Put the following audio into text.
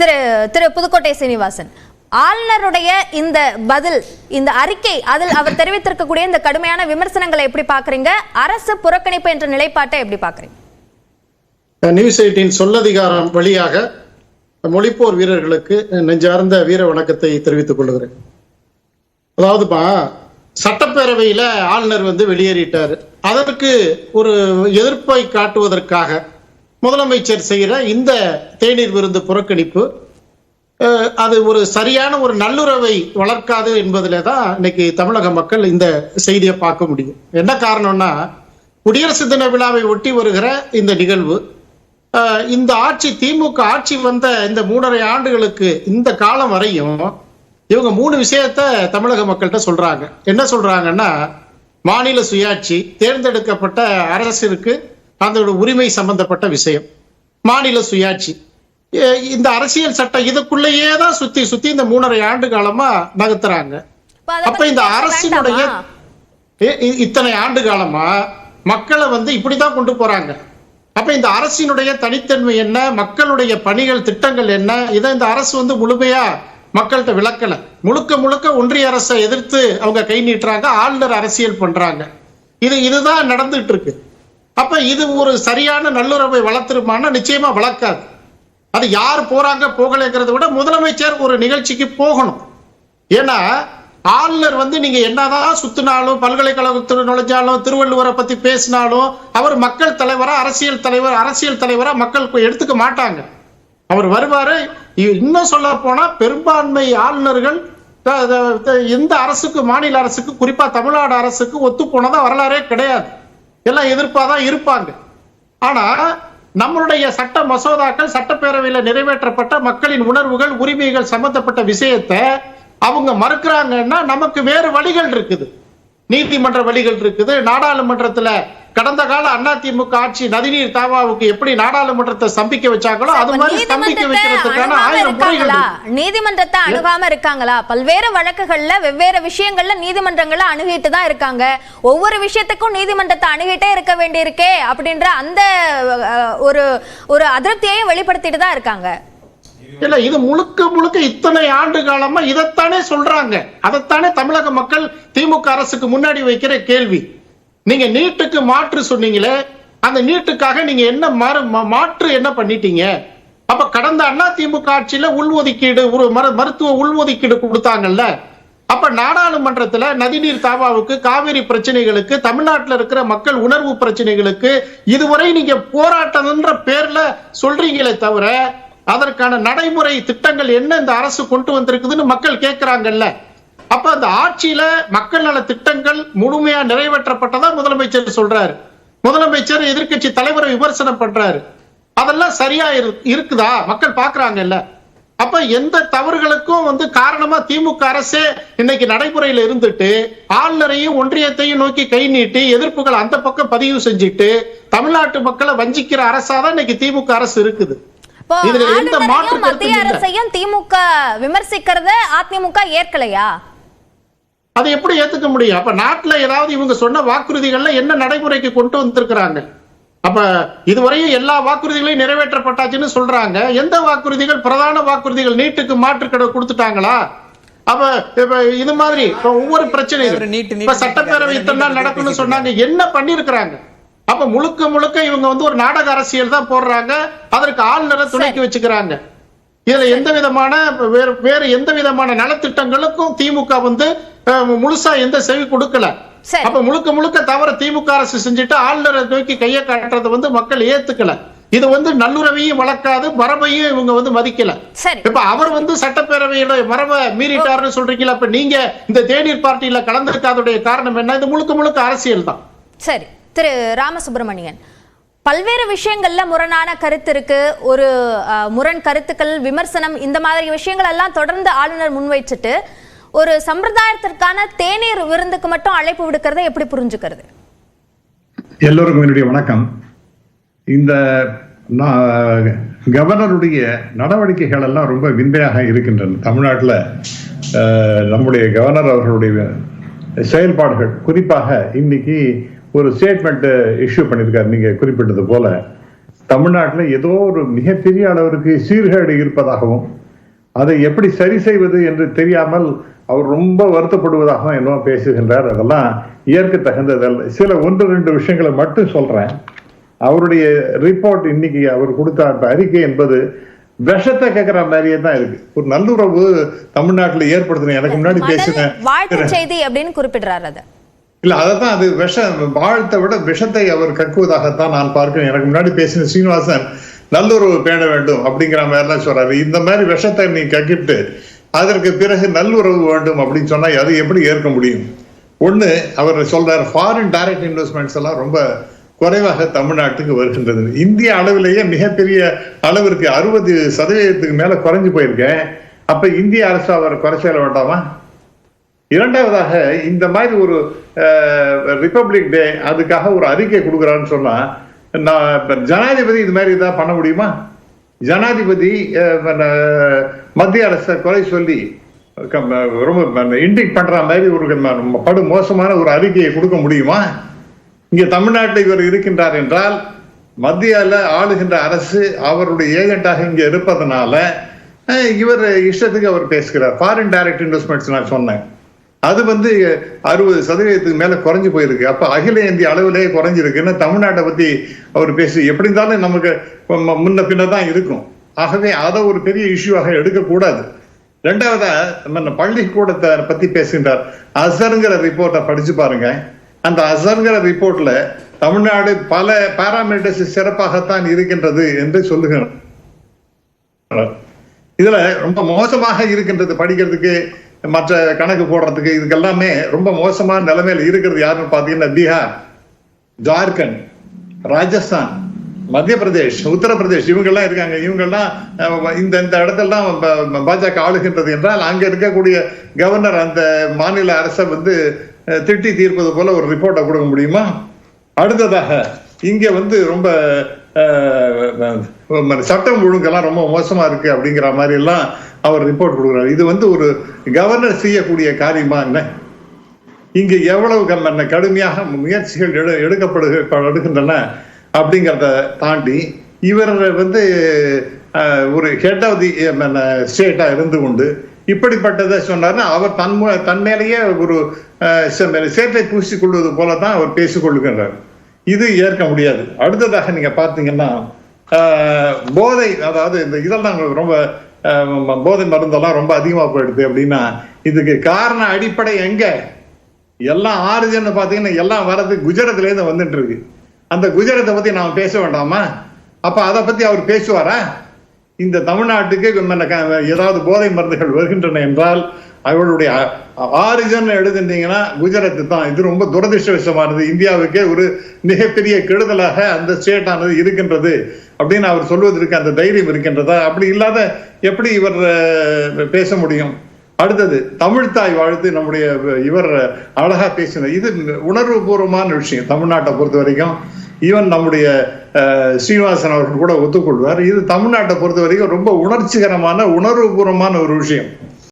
திரு திரு புதுக்கோட்டை சீனிவாசன், ஆளுநருடைய இந்த பதில், இந்த அறிக்கை, அதில் அவர் தெரிவித்திருக்கக்கூடிய இந்த கடுமையான விமர்சனங்களை எப்படி பாக்குறீங்க? அரசு புறக்கணிப்பு என்ற நிலைப்பாட்டை எப்படி பாக்குறீங்க? நியூஸ் 18 சொல்லதிகாரம் வழியாக மொழிப்போர் வீரர்களுக்கு நெஞ்சார்ந்த வீர வணக்கத்தை தெரிவித்துக் கொள்கிறேன். அதாவதுப்பா, சட்டப்பேரவையில ஆளுநர் வெளியேறிட்டாரு. அதற்கு ஒரு எதிர்ப்பை காட்டுவதற்காக முதலமைச்சர் செய்கிற இந்த தேநீர் விருந்து புறக்கணிப்பு அது ஒரு சரியான ஒரு நல்லுறவை வளர்க்காது என்பதிலே தான் இன்னைக்கு தமிழக மக்கள் இந்த செய்தியை பார்க்க முடியும். என்ன காரணம்னா, குடியரசு தின விழாவை ஒட்டி வருகிற இந்த நிகழ்வு, இந்த ஆட்சி, திமுக ஆட்சி வந்த இந்த 3.5 ஆண்டுகளுக்கு இந்த காலம் வரையும் இவங்க 3 விஷயத்த தமிழக மக்கள்கிட்ட சொல்றாங்க. என்ன சொல்றாங்கன்னா, மாநில சுயாட்சி, தேர்ந்தெடுக்கப்பட்ட அரசிற்கு அதோட உரிமை சம்பந்தப்பட்ட விஷயம், மாநில சுயாட்சி, இந்த அரசியல் சட்டம், இதுக்குள்ளேயே தான் சுத்தி சுத்தி இந்த 3.5 ஆண்டு காலமா நகர்த்துறாங்க. அப்ப இந்த அரசினுடைய இத்தனை ஆண்டு காலமா மக்களை இப்படிதான் கொண்டு போறாங்க. அப்ப இந்த அரசினுடைய தனித்தன்மை என்ன, மக்களுடைய பணிகள் திட்டங்கள் என்ன, இதை இந்த அரசு முழுமையா மக்கள்கிட்ட விளக்கல. முழுக்க முழுக்க ஒன்றிய அரசை எதிர்த்து அவங்க கை நீட்டுறாங்க, ஆளுநர் அரசியல் பண்றாங்க. இதுதான் நடந்துட்டு இருக்கு. அப்ப இது ஒரு சரியான நல்லுறவை வளர்த்துருமானா நிச்சயமா வளர்க்காது. அது யார் போறாங்க போகலைங்கிறத விட முதலமைச்சர் ஒரு நிகழ்ச்சிக்கு போகணும். ஏன்னா ஆளுநர் நீங்க என்னதான் சுத்தினாலும், பல்கலைக்கழகத்தில் நுழைஞ்சாலும், திருவள்ளுவரை பத்தி பேசினாலும், அவர் மக்கள் தலைவரா, அரசியல் தலைவரா மக்கள் எடுத்துக்க மாட்டாங்க. அவர் வருவாரு. இன்னும் சொல்ல போனா பெரும்பான்மை ஆளுநர்கள் எந்த அரசுக்கு, மாநில அரசுக்கு, குறிப்பா தமிழ்நாடு அரசுக்கு ஒத்து போனதா வரலாறே கிடையாது. எல்லாம் எதிர்ப்பாதான் இருப்பாங்க. ஆனா நம்மளுடைய சட்ட மசோதாக்கள், சட்டப்பேரவையில் நிறைவேற்றப்பட்ட மக்களின் உணர்வுகள், உரிமைகள் சம்பந்தப்பட்ட விஷயத்தை அவங்க மறுக்கிறாங்கன்னா நமக்கு வேறு வழிகள் இருக்குது, நீதிமன்ற வழிகள் இருக்குது. நாடாளுமன்றத்துல கடந்த கால அதிமுக ஆட்சி நதிநீர் தாவாவுக்கு எப்படி நாடாளுமன்றத்தை ஸ்தம்பிக்க வச்சாங்களோ அது மாதிரி ஸ்தம்பிக்க வைக்கிறதுக்கான 1000 முறைகள். நீதிமன்றத்தை அணுகாம இருக்காங்களா? பல்வேறு வழக்குகள்ல வெவ்வேறு விஷயங்கள்ல நீதிமன்றங்களை அணுகிட்டு தான் இருக்காங்க. ஒவ்வொரு விஷயத்துக்கும் நீதிமன்றத்தை அணுகிட்டே இருக்க வேண்டியிருக்கே அப்படின்ற அந்த ஒரு அதிருப்தியையும் வெளிப்படுத்திட்டு தான் இருக்காங்க. இல்ல, இது முழுக்க முழுக்க இத்தனை ஆண்டு காலமா இதைத்தானே சொல்றாங்க. அதைத்தானே தமிழக மக்கள் திமுக அரசுக்கு முன்னாடி வைக்கிற கேள்வி. நீங்க நீட்டுக்கு மாற்று சொன்னீங்களே, அந்த நீட்டுக்காக நீங்க என்ன மாற்று என்ன பண்ணிட்டீங்க? அப்ப கடந்த அதிமுக ஆட்சியில உள்ஒதுக்கீடு, ஒரு மருத்துவ உள்ஒதுக்கீடு கொடுத்தாங்கல்ல. அப்ப நாடாளுமன்றத்துல நதிநீர் தாவாவுக்கு, காவிரி பிரச்சனைகளுக்கு, தமிழ்நாட்டில் இருக்கிற மக்கள் உணர்வு பிரச்சனைகளுக்கு இதுவரை நீங்க போராட்டம்ன்ற பேர்ல சொல்றீங்களே தவிர அதற்கான நடைமுறை திட்டங்கள் என்ன இந்த அரசு கொண்டு வந்திருக்குதுன்னு மக்கள் கேட்கிறாங்கல்ல. அப்ப அந்த ஆட்சியில மக்கள் நல திட்டங்கள் முழுமையா நிறைவேற்றப்பட்டதா முதலமைச்சர் சொல்றாரு. முதலமைச்சர் எதிர்கட்சி தலைவரை விமர்சனம் பண்றாரு. அதெல்லாம் சரியா இருக்குதா? மக்கள் பாக்குறாங்கல்ல. அப்ப எந்த தவறுகளுக்கும் காரணமா திமுக அரசே இன்னைக்கு நடைமுறையில இருந்துட்டு ஆளுநரையும் ஒன்றியத்தையும் நோக்கி கை நீட்டி எதிர்ப்புகள் அந்த பக்கம் பதிவு செஞ்சுட்டு தமிழ்நாட்டு மக்களை வஞ்சிக்கிற அரசாதான் இன்னைக்கு திமுக அரசு இருக்குது. மத்திய அரசையும் திமுக விமர்சிக்கிறத அதிமுக ஏற்கலையா? அதை எப்படி ஏத்துக்க முடியும்? அப்ப நாட்டுல ஏதாவது இவங்க சொன்ன வாக்குறுதிகள்ல என்ன நடைமுறைக்கு கொண்டு வந்திருக்கிறாங்க? அப்ப இதுவரையும் எல்லா வாக்குறுதிகளையும் நிறைவேற்றப்பட்டாச்சுன்னு சொல்றாங்க. எந்த வாக்குறுதிகள், பிரதான வாக்குறுதிகள், நீட்டுக்கு மாற்று கொடுத்துட்டாங்களா? அப்ப இது மாதிரி ஒவ்வொரு பிரச்சனையும் சட்டப்பேரவை இத்தனை நாள் நடக்கும்னு சொன்னாங்க, என்ன பண்ணிருக்கிறாங்க? அப்ப முழுக்க முழுக்க இவங்க ஒரு நாடக அரசியல் தான் போடுறாங்க. அதற்கு ஆளுநரை துணைக்கு வச்சுக்கிறாங்க. இதுல எந்த விதமான வேற எந்த விதமான நலத்திட்டங்களுக்கும் திமுக முழுசா எந்த செவி கொடுக்கல. அப்ப முழுக்க முழுக்க தவிர திமுக அரசு செஞ்சுட்டு ஆளுநரை நோக்கி கையை காட்டுறது மக்கள் ஏத்துக்கல. இது நல்லுறவையும் வளர்க்காது, மரபையும் இவங்க மதிக்கல. இப்ப அவர் சட்டப்பேரவையில மரபை மீறிட்டாருன்னு சொல்றீங்களா? அப்ப நீங்க இந்த தேநீர் பார்ட்டியில கலந்திருக்காதுடைய காரணம் என்ன? இது முழுக்க முழுக்க அரசியல் தான். சரி, திரு ராமசுப்ரமணியன், பல்வேறு விஷயங்கள்ல முரணான கருத்து இருக்கு, ஒரு முரண் கருத்துக்கள், விமர்சனம், இந்த மாதிரி விஷயங்கள் எல்லாம் தொடர்ந்து ஆளுநர் முன்வைச்சிட்டு ஒரு சம்பிரதாயத்திற்கான தேநீர் விருந்துக்கு மட்டும் அழைப்பு விடுக்கிறத எப்படி புரிஞ்சுக்கிறது? எல்லோருக்கும் என்னுடைய வணக்கம். இந்த கவர்னருடைய நடவடிக்கைகள் எல்லாம் ரொம்ப விந்தையாக இருக்கின்றன. தமிழ்நாட்டில் நம்முடைய கவர்னர் அவர்களுடைய செயல்பாடுகள், குறிப்பாக இன்னைக்கு ஒரு ஸ்டேட்மெண்ட் இஷ்யூ பண்ணியிருக்காரு. நீங்க குறிப்பிட்டது போல தமிழ்நாட்டில் ஏதோ ஒரு மிகப்பெரிய அளவிற்கு சீர்கேடு இருப்பதாகவும் அதை எப்படி சரி செய்வது என்று தெரியாமல் அவர் ரொம்ப வருத்தப்படுவதாகவும் என்னவோ பேசுகின்றார். அதெல்லாம் ஏற்க தகுந்ததல்ல. சில 1-2 விஷயங்களை மட்டும் சொல்றேன். அவருடைய ரிப்போர்ட் இன்னைக்கு அவர் கொடுத்த அறிக்கை என்பது விஷத்தை கேட்கிற மாதிரியே தான் இருக்கு. ஒரு நல்லுறவு தமிழ்நாட்டில் ஏற்படுத்தின எனக்கு முன்னாடி பேசினேன் வாழ்த்து செய்தி அப்படின்னு குறிப்பிடுறாரு. அது இல்ல, அதான் அது வாழ்த்தை விட விஷத்தை அவர் கக்குவதாகத்தான் நான் பார்க்கிறேன். எனக்கு முன்னாடி பேசின சீனிவாசன் நல்லுறவு பேண வேண்டும் அப்படிங்கிற மாதிரிலாம் சொல்றாரு. இந்த மாதிரி விஷத்தை நீ கக்கிட்டு அதற்கு பிறகு நல்லுறவு வேண்டும் அப்படின்னு சொன்னா அது எப்படி ஏற்க முடியும்? ஒண்ணு, அவர் சொல்றாரு ஃபாரின் டைரக்ட் இன்வெஸ்ட்மெண்ட்ஸ் எல்லாம் ரொம்ப குறைவாக தமிழ்நாட்டுக்கு வருகின்றது. இந்திய அளவிலேயே மிகப்பெரிய அளவிற்கு 60% மேல குறைஞ்சு போயிருக்கேன். அப்ப இந்திய அரசு அவர் குறை செல்ல வேண்டாமா? இரண்டாவதாக, இந்த மாதிரி ஒரு ரிப்பப்ளிக் டே அதுக்காக ஒரு அறிக்கை கொடுக்குறான்னு சொன்னா ஜனாதிபதி இது மாதிரி இதாக பண்ண முடியுமா? ஜனாதிபதி மத்திய அரசை குறை சொல்லி ரொம்ப இண்டிக் பண்ற மாதிரி ஒரு படு மோசமான ஒரு அறிக்கையை கொடுக்க முடியுமா? இங்க தமிழ்நாட்டில் இவர் இருக்கின்றார் என்றால் மத்தியில ஆளுகின்ற அரசு அவருடைய ஏஜென்டாக இங்க இருப்பதனால இவர் இஷ்டத்துக்கு அவர் பேசுகிறார். ஃபாரின் டைரக்ட் இன்வெஸ்ட்மெண்ட்ஸ் நான் சொன்னேன், அது 60% மேல குறைஞ்சு போயிருக்கு. அப்ப அகில இந்திய அளவிலேயே குறைஞ்சிருக்குன்னு தமிழ்நாட்டை பத்தி அவர் பேசி எப்படி இருந்தாலும் நமக்கு முன்ன பின்னதான் இருக்கும். ஆகவே அதை ஒரு பெரிய இஷ்யூவாக எடுக்கக்கூடாது. ரெண்டாவதா பள்ளிக்கூடத்தை பத்தி பேசுகின்றார். அசருங்கிற ரிப்போர்ட்டை படிச்சு பாருங்க. அந்த அசருங்கிற ரிப்போர்ட்ல தமிழ்நாடு பல பாராமீட்டர்ஸ் சிறப்பாகத்தான் இருக்கின்றது என்று சொல்லுகிறார். இதுல ரொம்ப மோசமாக இருக்கின்றது படிக்கிறதுக்கு, மற்ற கணக்கு போடுறதுக்கு, இதுக்கெல்லாமே ரொம்ப மோசமான நிலைமையில இருக்கிறது யாருன்னு பாத்தீங்கன்னா பீகார், ஜார்க்கண்ட், ராஜஸ்தான், மத்திய பிரதேஷ், உத்தரப்பிரதேஷ் இவங்கெல்லாம் இருக்காங்க. இவங்கெல்லாம் இந்த இடத்தெல்லாம் பாஜக ஆளுகின்றது என்றால் அங்க இருக்கக்கூடிய கவர்னர் அந்த மாநில அரசை திட்டி தீர்ப்பது போல ஒரு ரிப்போர்ட்டை கொடுக்க முடியுமா? அடுத்ததாக இங்க ரொம்ப சட்டம் ஒழுங்கெல்லாம் ரொம்ப மோசமா இருக்கு அப்படிங்கிற மாதிரி எல்லாம் அவர் ரிப்போர்ட் கொடுக்குறாரு. இது ஒரு கவர்னர் செய்யக்கூடிய காரியமா என்ன? இங்க எவ்வளவு கடுமையாக முயற்சிகள் எடுக்கப்படுகின்றன அப்படிங்கிறத தாண்டி இவர் ஒரு ஹெட் ஆஃப் தி ஸ்டேட்டா இருந்து கொண்டு இப்படிப்பட்டதை சொன்னார்னா அவர் தன் மேலேயே ஒரு சேற்றை பூசிக் கொள்வது போலதான் அவர் பேசிக் கொள்ளுகின்றார். இது ஏற்க முடியாது. அடுத்ததாக நீங்க பாத்தீங்கன்னா போதை, அதாவது இந்த இதெல்லாம் ரொம்ப போதை மருந்தெல்லாம் ரொம்ப அதிகமா போயிடுது அப்படின்னா இதுக்கு காரண அடிப்படை எங்க? எல்லாம் ஆரிஜின் பாத்தீங்கன்னா எல்லாம் வர்றது குஜராத்ல இருந்து வந்துட்டு இருக்கு. அந்த குஜராத்தை பத்தி நாம பேச வேண்டாமா? அப்ப அதை பத்தி அவர் பேசுவாரா? இந்த தமிழ்நாட்டுக்கு ஏதாவது போதை மருந்துகள் வருகின்றன என்றால் அவளுடைய ஆரிஜின் எழுதுனீங்கன்னா குஜராத் தான். இது ரொம்ப துரதிருஷ்டவசமானது. இந்தியாவுக்கே ஒரு மிகப்பெரிய கெடுதலாக அந்த ஸ்டேட் ஆனது இருக்கின்றது அப்படின்னு அவர் சொல்வதற்கு அந்த தைரியம் இருக்கின்றதா? அப்படி இல்லாத எப்படி இவர் பேச முடியும்? அடுத்தது தமிழ்தாய் வாழ்த்து. நம்முடைய இவர் அழகா பேசினார். இது உணர்வு பூர்வமான விஷயம். தமிழ்நாட்டை பொறுத்த வரைக்கும் ஈவன் நம்முடைய ஸ்ரீனிவாசன் அவர்கள் கூட ஒத்துக்கொள்வார். இது தமிழ்நாட்டை பொறுத்த வரைக்கும் ரொம்ப உணர்ச்சிகரமான உணர்வு பூர்வமான ஒரு விஷயம்.